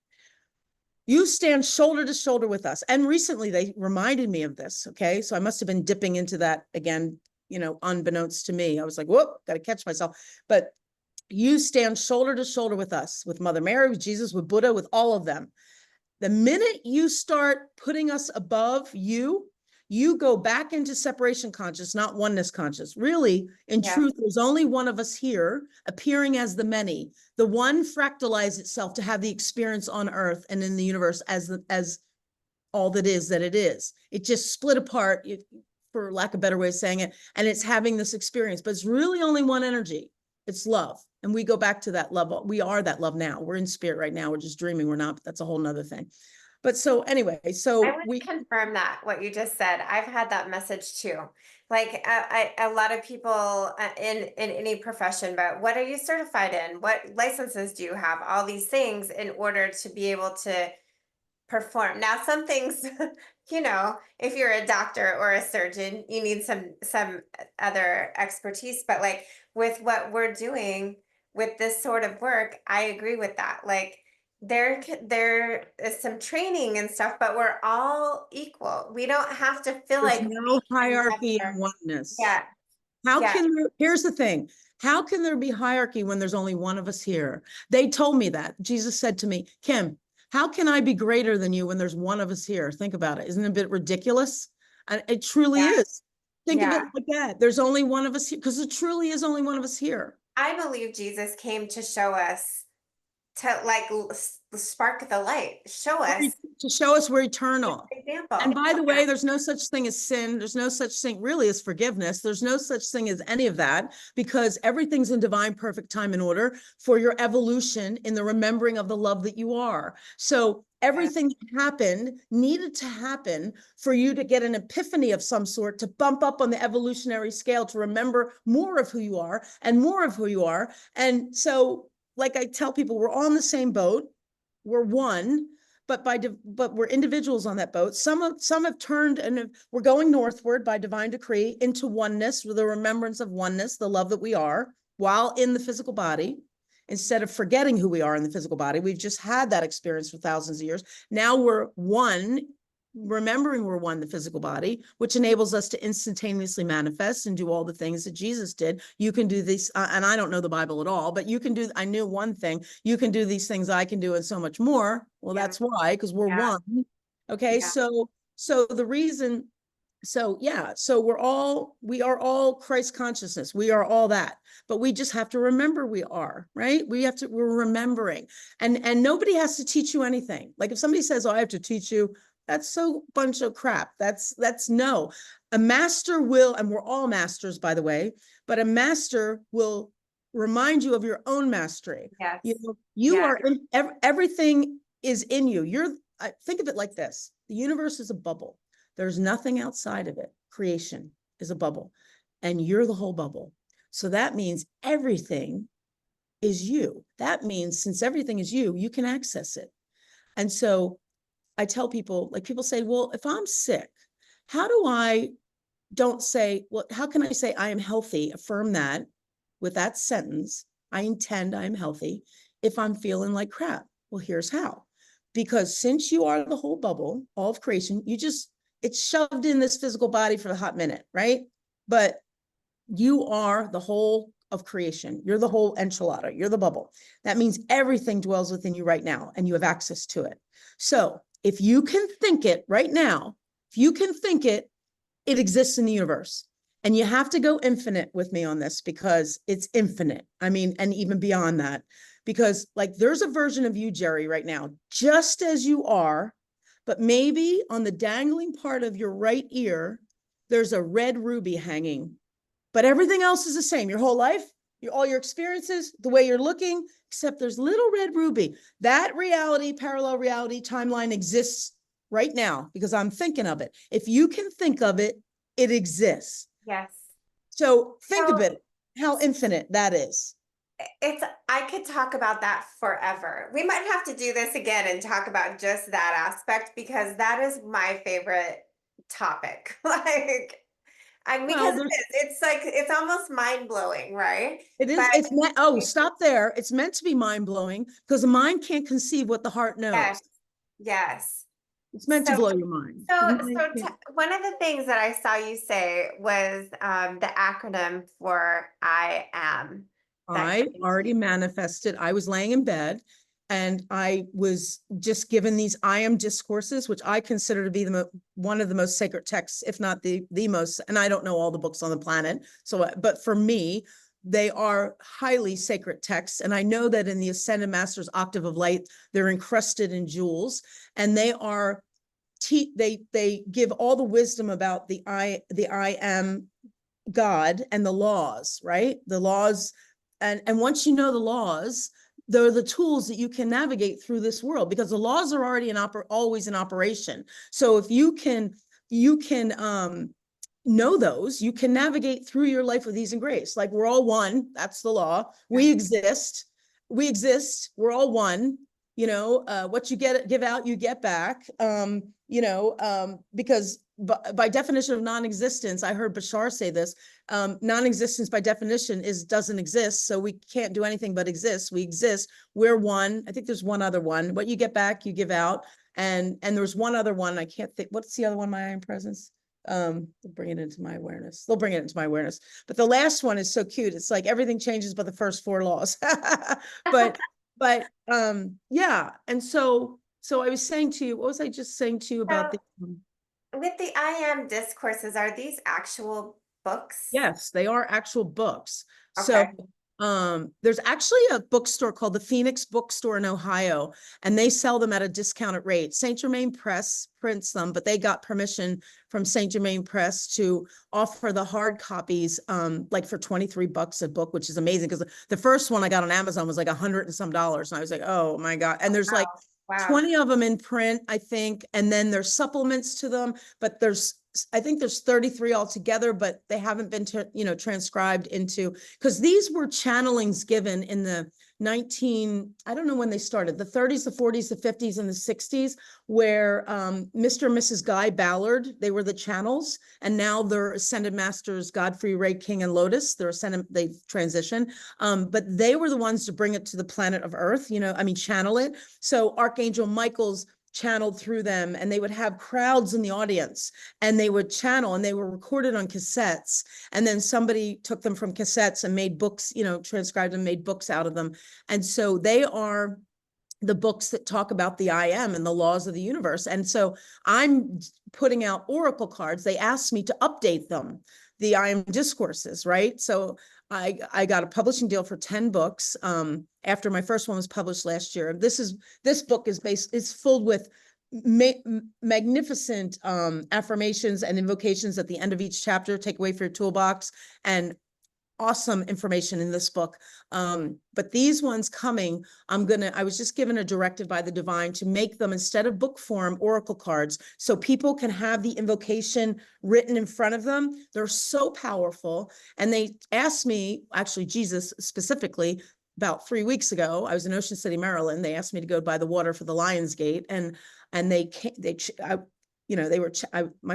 you stand shoulder to shoulder with us. And recently they reminded me of this. Okay. So I must have been dipping into that again, unbeknownst to me. I was like, whoop, got to catch myself. But you stand shoulder to shoulder with us, with Mother Mary, with Jesus, with Buddha, with all of them. The minute you start putting us above you go back into separation conscious, not oneness conscious. Really, in truth, there's only one of us here, appearing as the many. The one fractalized itself to have the experience on Earth and in the universe as all that it is. It just split apart, for lack of a better way of saying it, and it's having this experience. But it's really only one energy. It's love. And we go back to that love. We are that love now. We're in spirit right now. We're just dreaming. We're not, but that's a whole nother thing. But so anyway, I so would confirm that what you just said. I've had that message too. Like a lot of people in any profession, but what are you certified in? What licenses do you have? All these things in order to be able to perform. Now, some things, if you're a doctor or a surgeon, you need some other expertise. But like with what we're doing with this sort of work, I agree with that. Like there is some training and stuff, but we're all equal. We don't have to feel there's like no hierarchy and another- oneness. yeah, How yeah, can there, here's the thing. How can there be hierarchy when there's only one of us here? They told me that. Jesus said to me, Kim, how can I be greater than you when there's one of us here? Think about it. Isn't it a bit ridiculous? And it truly yeah, is. Think of it yeah. like that. There's only one of us here because it truly is only one of us here. I believe Jesus came to show us, to like spark the light, show us To show us we're eternal. example. And by the way, there's no such thing as sin. There's no such thing really as forgiveness. There's no such thing as any of that because everything's in divine perfect time and order for your evolution in the remembering of the love that you are. So everything that happened needed to happen for you to get an epiphany of some sort, to bump up on the evolutionary scale, to remember more of who you are and more of who you are. And so, like I tell people, we're all in the same boat. We're one, but we're individuals on that boat. Some have turned and we're going northward by divine decree into oneness with the remembrance of oneness, the love that we are while in the physical body. Instead of forgetting who we are in the physical body, we've just had that experience for thousands of years. Now we're one, remembering we're one, the physical body, which enables us to instantaneously manifest and do all the things that Jesus did. You can do this, and I don't know the Bible at all, but you can do, I knew one thing, you can do these things I can do and so much more. Well, that's why, because we're one. Okay, so the reason, so we are all Christ consciousness. We are all that, but we just have to remember we are, right? We're remembering, and nobody has to teach you anything. Like if somebody says, oh, I have to teach you, that's so bunch of crap. That's no, a master will, and we're all masters, by the way, but a master will remind you of your own mastery. Yes. You are in, everything is in you. Think of it like this. The universe is a bubble. There's nothing outside of it. Creation is a bubble, and you're the whole bubble. So that means everything is you. That means since everything is you, you can access it. And so I tell people, like people say, well, if I'm sick, how do I don't say, well, how can I say I am healthy? Affirm that with that sentence. I intend I am healthy if I'm feeling like crap. Well, here's how. Because since you are the whole bubble, all of creation, it's shoved in this physical body for a hot minute, right? But you are the whole of creation. You're the whole enchilada. You're the bubble. That means everything dwells within you right now, and you have access to it. So if you can think it right now, if you can think it, it exists in the universe. And you have to go infinite with me on this because it's infinite. I mean, and even beyond that, because like there's a version of you, Jeri, right now, just as you are, but maybe on the dangling part of your right ear, there's a red ruby hanging, but everything else is the same. Your whole life, all your experiences, the way you're looking, except there's little red ruby. That reality, parallel reality timeline exists right now because I'm thinking of it. If you can think of it, it exists. Yes. So think of it, how infinite that is. I could talk about that forever. We might have to do this again and talk about just that aspect because that is my favorite topic. Because it's like, it's almost mind blowing, right? It is. It's meant, stop there. It's meant to be mind blowing because the mind can't conceive what the heart knows. Yes. Yes. It's meant to blow your mind. One of the things that I saw you say was the acronym for I am. I already manifested. I was laying in bed and I was just given these I am discourses, which I consider to be one of the most sacred texts, if not the most, and I don't know all the books on the planet. So, but for me, they are highly sacred texts. And I know that in the Ascended Master's Octave of Light, they're encrusted in jewels, and they are, they give all the wisdom about the I am God and the laws, right? The laws and once you know the laws, they're the tools that you can navigate through this world, because the laws are already always in operation. So if you can know those, you can navigate through your life with ease and grace. Like, we're all one. That's the law. We exist. We're all one. What you give out, you get back. Because by definition of non-existence, I heard Bashar say this, non-existence by definition doesn't exist. So we can't do anything but exist. We exist. We're one. I think there's one other one. What you get back, you give out. And there's one other one. I can't think. What's the other one? My I am presence. They'll bring it into my awareness. But the last one is so cute. It's like everything changes but the first four laws. but yeah. And so I was saying to you, what was I just saying to you about the with the I am discourses, are these actual books? Yes, they are actual books. Okay. So there's actually a bookstore called the Phoenix Bookstore in Ohio, and they sell them at a discounted rate. Saint Germain Press prints them, but they got permission from Saint Germain Press to offer the hard copies, like for $23 a book, which is amazing, because the first one I got on Amazon was like $100 and some, and I was like, oh my God. And there's like 20 of them in print, I think, and then there's supplements to them, but I think there's 33 altogether, but they haven't been, transcribed into, because these were channelings given in the I don't know when they started, the 30s, the 40s, the 50s, and the 60s, where Mr. and Mrs. Guy Ballard, they were the channels, and now they're Ascended Masters, Godfrey, Ray, King, and Lotus. They've transitioned, but they were the ones to bring it to the planet of Earth, channel it. So Archangel Michael's channeled through them, and they would have crowds in the audience, and they would channel, and they were recorded on cassettes, and then somebody took them from cassettes and made books, transcribed and made books out of them. And so they are the books that talk about the I am and the laws of the universe. And so I'm putting out oracle cards. They asked me to update them, the I am discourses, right? So I got a publishing deal for 10 books after my first one was published last year. This book is filled with magnificent affirmations and invocations at the end of each chapter, take away for your toolbox, and awesome information in this book. But these ones coming, I was just given a directive by the divine to make them, instead of book form, oracle cards, so people can have the invocation written in front of them. They're so powerful. And they asked me, actually Jesus specifically, about 3 weeks ago, I was in Ocean City, Maryland. They asked me to go by the water for the Lions Gate, and my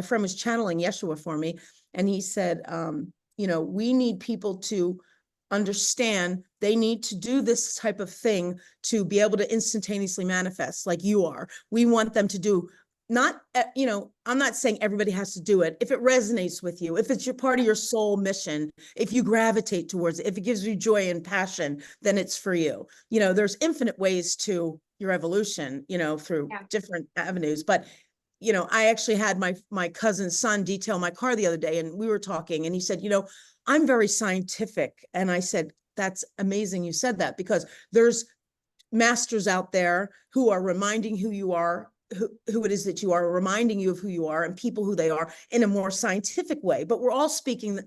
friend was channeling Yeshua for me, and he said, we need people to understand they need to do this type of thing to be able to instantaneously manifest like you are. We want them to do, I'm not saying everybody has to do it. If it resonates with you, if it's your part of your soul mission, if you gravitate towards it, if it gives you joy and passion, then it's for you. There's infinite ways to your evolution, through different avenues. But I actually had my cousin's son detail my car the other day, and we were talking, and he said, I'm very scientific. And I said, that's amazing you said that, because there's masters out there who are reminding who you are, who it is that you are, reminding you of who you are, and people who they are in a more scientific way. But we're all saying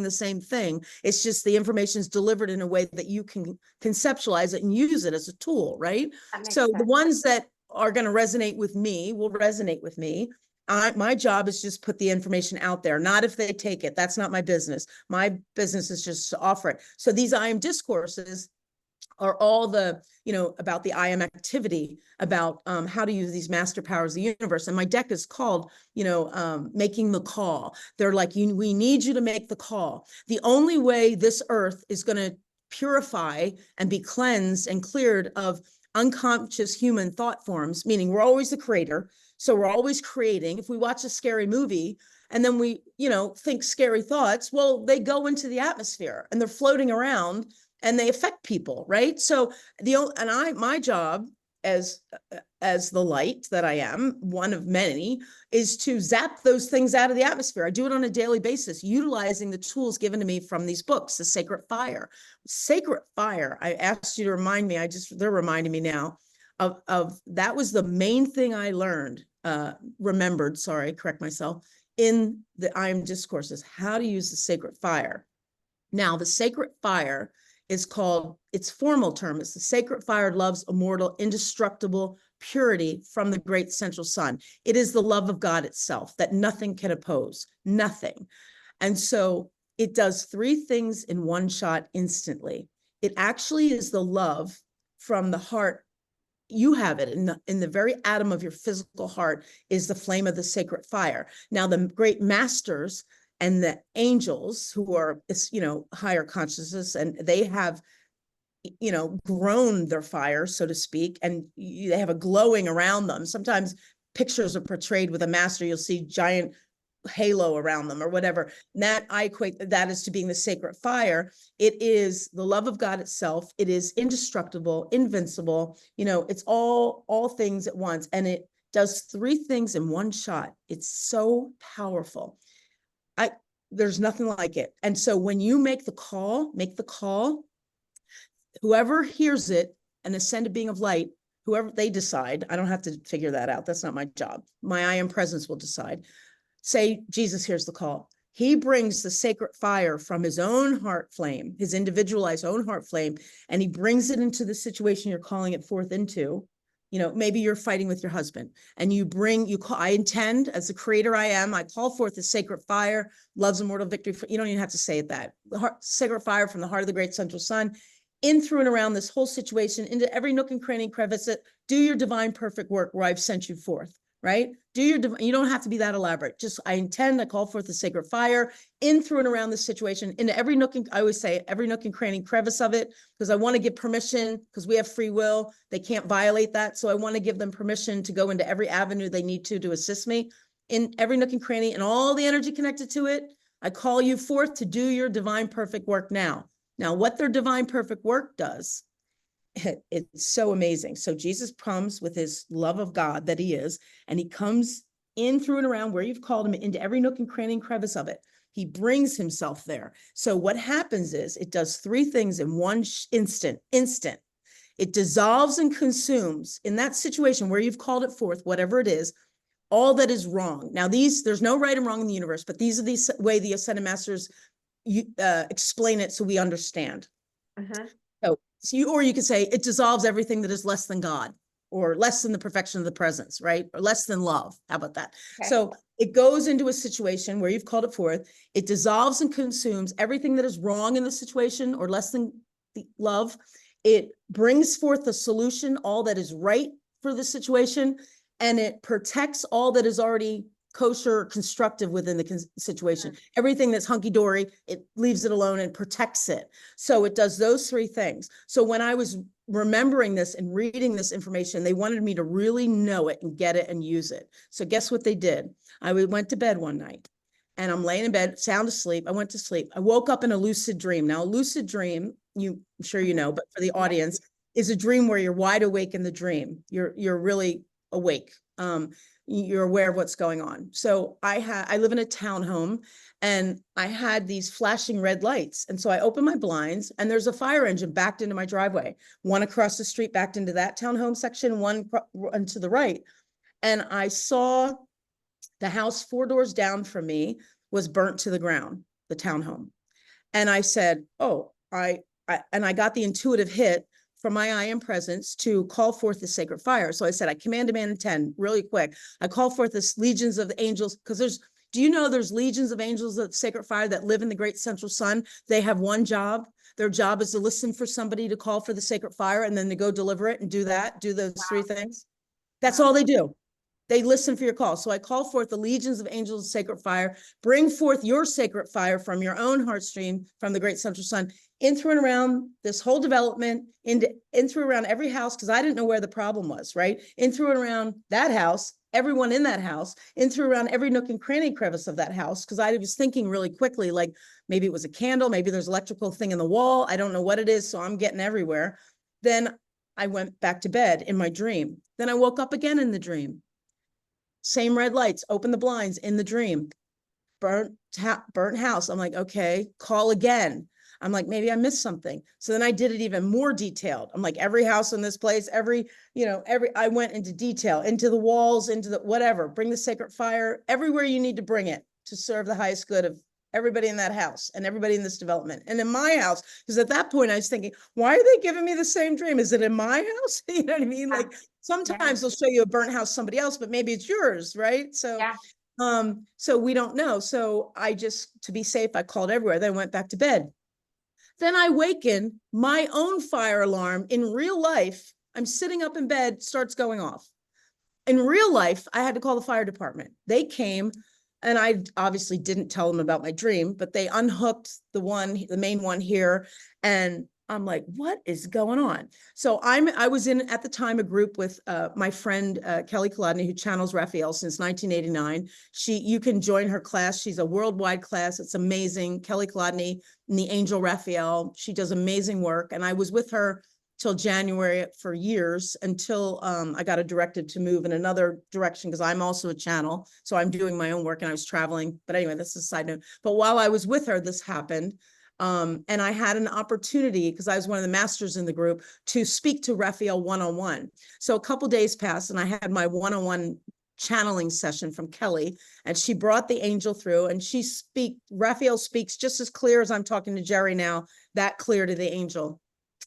the same thing. It's just the information is delivered in a way that you can conceptualize it and use it as a tool, right? So the ones that are going to resonate with me will resonate with me. My job is just put the information out there, not if they take it. That's not my business. My business is just to offer it. So these I am discourses are all the, about the I am activity, about how to use these master powers of the universe. And my deck is called, making the call. They're like, we need you to make the call. The only way this earth is going to purify and be cleansed and cleared of unconscious human thought forms, meaning we're always the creator. So we're always creating. If we watch a scary movie and then we, think scary thoughts, well, they go into the atmosphere and they're floating around and they affect people, right? So my job as the light that I am, one of many, is to zap those things out of the atmosphere. I do it on a daily basis, utilizing the tools given to me from these books, the Sacred Fire. Sacred Fire, I asked you to remind me, they're reminding me now of that was the main thing I learned, correct myself, in the I am discourses, how to use the Sacred Fire. Now, the Sacred Fire is called, its formal term is the sacred fire loves immortal, indestructible purity from the great central sun. It is the love of God itself that nothing can oppose, nothing. And so it does three things in one shot instantly. It actually is the love from the heart. You have it in the very atom of your physical heart is the flame of the sacred fire. Now, the great masters and the angels who are, higher consciousness, and they have, grown their fire, so to speak, and they have a glowing around them. Sometimes pictures are portrayed with a master. You'll see giant halo around them or whatever. And that I equate that as to being the sacred fire. It is the love of God itself. It is indestructible, invincible. It's all things at once. And it does three things in one shot. It's so powerful. There's nothing like it. And so when you make the call, whoever hears it, an ascended being of light, whoever they decide, I don't have to figure that out. That's not my job. My I am presence will decide. Say, Jesus hears the call. He brings the sacred fire from his own heart flame, his individualized own heart flame, and he brings it into the situation you're calling it forth into. Maybe you're fighting with your husband and I intend, as the creator I am, I call forth the sacred fire, love's immortal victory. You don't even have to say it that. Sacred fire from the heart of the great central sun, in, through, and around this whole situation, into every nook and cranny and crevice. Do your divine perfect work where I've sent you forth. Right? You don't have to be that elaborate. Just, I call forth the sacred fire in, through, and around this situation, into every nook and, I always say, every nook and cranny crevice of it, because I want to give permission, because we have free will. They can't violate that. So I want to give them permission to go into every avenue they need to assist me in every nook and cranny and all the energy connected to it. I call you forth to do your divine perfect work now. Now, what their divine perfect work does, it's so amazing. So Jesus comes with his love of God that he is, and he comes in, through, and around where you've called him, into every nook and cranny and crevice of it. He brings himself there. So what happens is it does three things in one instant. It dissolves and consumes in that situation where you've called it forth, whatever it is, all that is wrong. Now, there's no right and wrong in the universe, but these are the way the Ascended Masters explain it so we understand. Mhm. Or you could say it dissolves everything that is less than God, or less than the perfection of the presence, right? Or less than love. How about that? Okay. So it goes into a situation where you've called it forth. It dissolves and consumes everything that is wrong in the situation or less than the love. It brings forth a solution, all that is right for the situation, and it protects all that is already kosher, constructive within the situation. Everything that's hunky-dory, it leaves it alone and protects it. So it does those three things. So when I was remembering this and reading this information, they wanted me to really know it and get it and use it. So guess what they did? I went to bed one night and I'm laying in bed, sound asleep. I went to sleep. I woke up in a lucid dream. Now, a lucid dream, I'm sure you know, but for the audience, is a dream where you're wide awake in the dream. You're really awake. You're aware of what's going on. So I live in a townhome and I had these flashing red lights. And so I opened my blinds and there's a fire engine backed into my driveway, one across the street backed into that townhome section, one to the right. And I saw the house 4 doors down from me was burnt to the ground, the townhome. And I said, oh, I got the intuitive hit from my I am presence to call forth the sacred fire. So I said, I command a man in 10 really quick. I call forth this legions of angels, because do you know there's legions of angels of sacred fire that live in the great central sun? They have one job. Their job is to listen for somebody to call for the sacred fire and then to go deliver it and do those three things. That's all they do. They listen for your call. So I call forth the legions of angels of sacred fire, bring forth your sacred fire from your own heart stream, from the great central sun, in, through, and around this whole development, in, through, around every house, because I didn't know where the problem was, right? In, through, and around that house, everyone in that house, in, through, around every nook and cranny crevice of that house, because I was thinking really quickly, like maybe it was a candle, maybe there's electrical thing in the wall. I don't know what it is, so I'm getting everywhere. Then I went back to bed in my dream. Then I woke up again in the dream. Same red lights, open the blinds in the dream, burnt house. I'm like, okay, call again. I'm like, maybe I missed something. So then I did it even more detailed. I'm like, every house in this place, I went into detail, into the walls, into the whatever, bring the sacred fire everywhere you need to bring it to serve the highest good of everybody in that house and everybody in this development. And in my house, because at that point I was thinking, why are they giving me the same dream? Is it in my house? You know what I mean? Yeah. Like sometimes they'll show you a burnt house, somebody else, but maybe it's yours, right? So, so we don't know. So I just, to be safe, I called everywhere. Then I went back to bed. Then I waken, my own fire alarm in real life. I'm sitting up in bed, starts going off. In real life, I had to call the fire department. They came, and I obviously didn't tell them about my dream, but they unhooked the main one here. And I'm like, what is going on? So I was in, at the time, a group with my friend, Kelly Kolodny, who channels Raphael since 1989. You can join her class. She's a worldwide class. It's amazing. Kelly Kolodny and the angel Raphael. She does amazing work. And I was with her till January for years, until I got directed to move in another direction, because I'm also a channel. So I'm doing my own work and I was traveling. But anyway, that's a side note. But while I was with her, this happened. And I had an opportunity, because I was one of the masters in the group, to speak to Raphael one-on-one. So a couple days passed and I had my one-on-one channeling session from Kelly, and she brought the angel through, and Raphael speaks just as clear as I'm talking to Jeri now, that clear to the angel.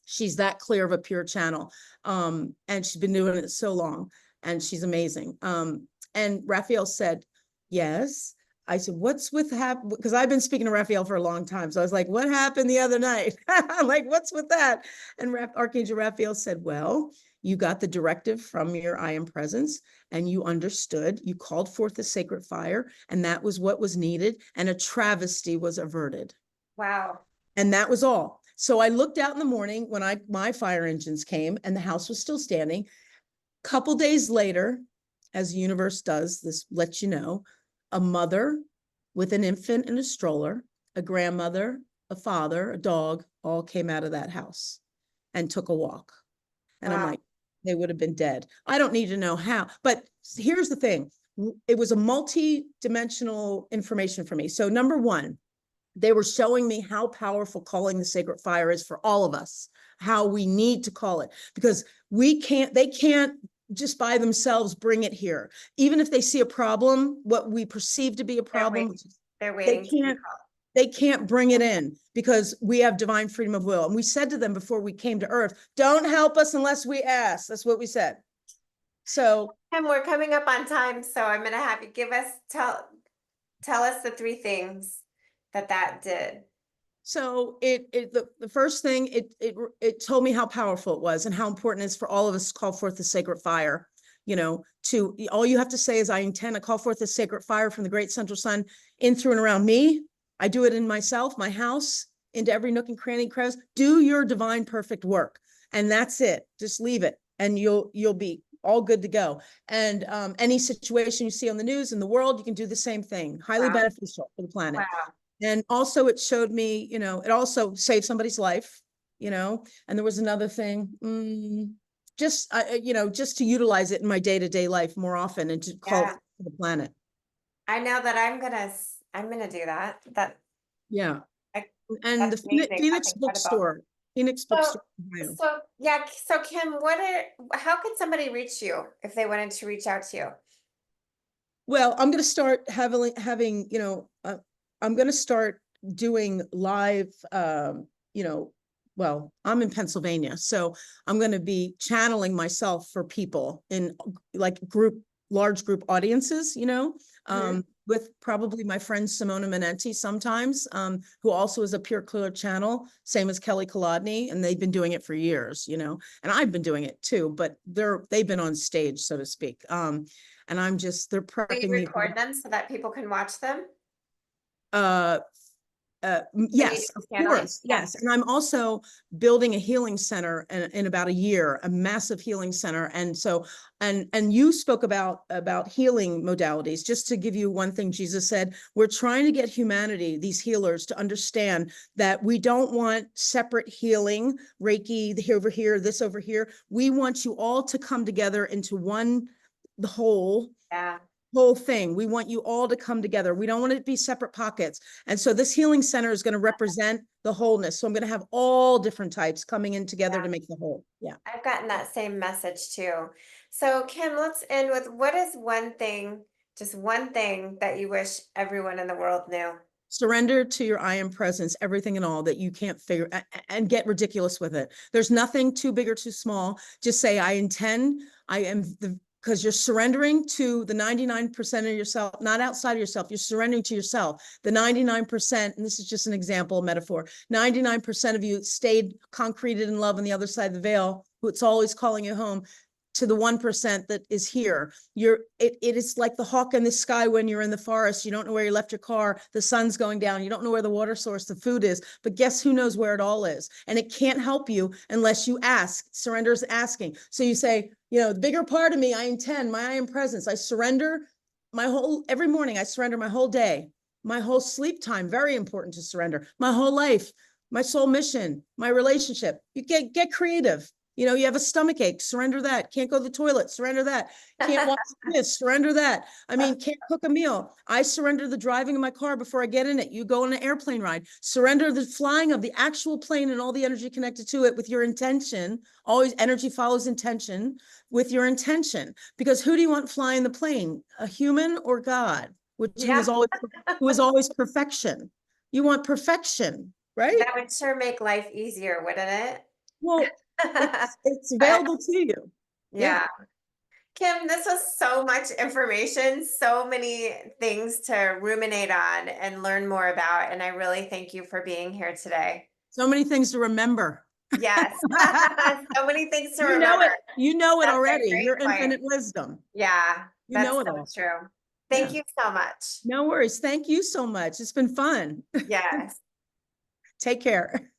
She's that clear of a pure channel. And she's been doing it so long, and she's amazing. And Raphael said, yes. I said, what's with because I've been speaking to Raphael for a long time. So I was like, what happened the other night? I'm like, what's with that? And Archangel Raphael said, well, you got the directive from your I am presence, and you understood, you called forth the sacred fire, and that was what was needed. And a travesty was averted. Wow. And that was all. So I looked out in the morning when my fire engines came, and the house was still standing. Couple days later, as the universe does, this lets you know, a mother with an infant in a stroller, a grandmother, a father, a dog, all came out of that house and took a walk. And I'm like, they would have been dead. I don't need to know how. But here's the thing. It was a multi-dimensional information for me. So number one, they were showing me how powerful calling the sacred fire is for all of us, how we need to call it, because they can't just by themselves bring it here. Even if they see a problem, what we perceive to be a problem, they're waiting. They can't bring it in, because we have divine freedom of will. And we said to them before we came to earth, don't help us unless we ask. That's what we said. So, and we're coming up on time. So I'm going to have you tell us the three things that did. So the first thing, it told me how powerful it was and how important it is for all of us to call forth the sacred fire. All you have to say is, I intend to call forth the sacred fire from the great central sun in, through, and around me. I do it in myself, my house, into every nook and cranny, crevice. Do your divine perfect work. And that's it. Just leave it, and you'll be all good to go. And any situation you see on the news in the world, you can do the same thing. Highly beneficial for the planet. Wow. And also it showed me, it also saved somebody's life, and there was another thing, just to utilize it in my day-to-day life more often, and to call it for the planet. I know that I'm gonna do that. Yeah. And the Phoenix bookstore. So Kim, how could somebody reach you if they wanted to reach out to you? Well, I'm going to start having, I'm going to start doing live, well, I'm in Pennsylvania, so I'm going to be channeling myself for people in like large group audiences, with probably my friend Simona Manenti sometimes, who also is a pure clear channel, same as Kelly Kolodny, and they've been doing it for years, and I've been doing it too, but they've been on stage, so to speak. And they're prepping me. Record them so that people can watch them? Yes, of course. Yes. And I'm also building a healing center in about a year, a massive healing center. And so, and you spoke about healing modalities. Just to give you one thing, Jesus said, we're trying to get humanity, these healers, to understand that we don't want separate healing, Reiki, over here, this over here. We want you all to come together into the whole. Yeah. Whole thing. We want you all to come together. We don't want it to be separate pockets. And so this healing center is going to represent the wholeness. So I'm going to have all different types coming in together to make the whole. Yeah. I've gotten that same message too. So Kim, let's end with, what is just one thing that you wish everyone in the world knew? Surrender to your I am presence, everything and all that you can't figure and get ridiculous with it. There's nothing too big or too small. Just say, I intend, I am the, because you're surrendering to the 99% of yourself, not outside of yourself. You're surrendering to yourself. The 99%, and this is just an example, a metaphor, 99% of you stayed concreted in love on the other side of the veil, who it's always calling you home, to the 1% that is here. It is like the hawk in the sky when you're in the forest. You don't know where you left your car. The sun's going down. You don't know where the water source, the food is, but guess who knows where it all is? And it can't help you unless you ask. Surrender is asking. So you say, the bigger part of me, I intend, my I am presence. I surrender every morning, I surrender my whole day, my whole sleep time, very important to surrender, my whole life, my soul mission, my relationship. You get creative. You have a stomach ache, surrender that. Can't go to the toilet, surrender that. Can't watch this, surrender that. I mean, can't cook a meal. I surrender the driving of my car before I get in it. You go on an airplane ride, surrender the flying of the actual plane and all the energy connected to it with your intention. Always energy follows intention with your intention. Because who do you want flying the plane? A human or God? Who is always perfection. You want perfection, right? That would sure make life easier, wouldn't it? Well, it's available to you. Yeah. Kim, this was so much information, so many things to ruminate on and learn more about. And I really thank you for being here today. So many things to remember. Yes. So many things to remember. You know it That's a already. great Your point. infinite wisdom. Yeah, You know it that's all. so true. Thank you so much. No worries. Thank you so much. It's been fun. Yes. Take care.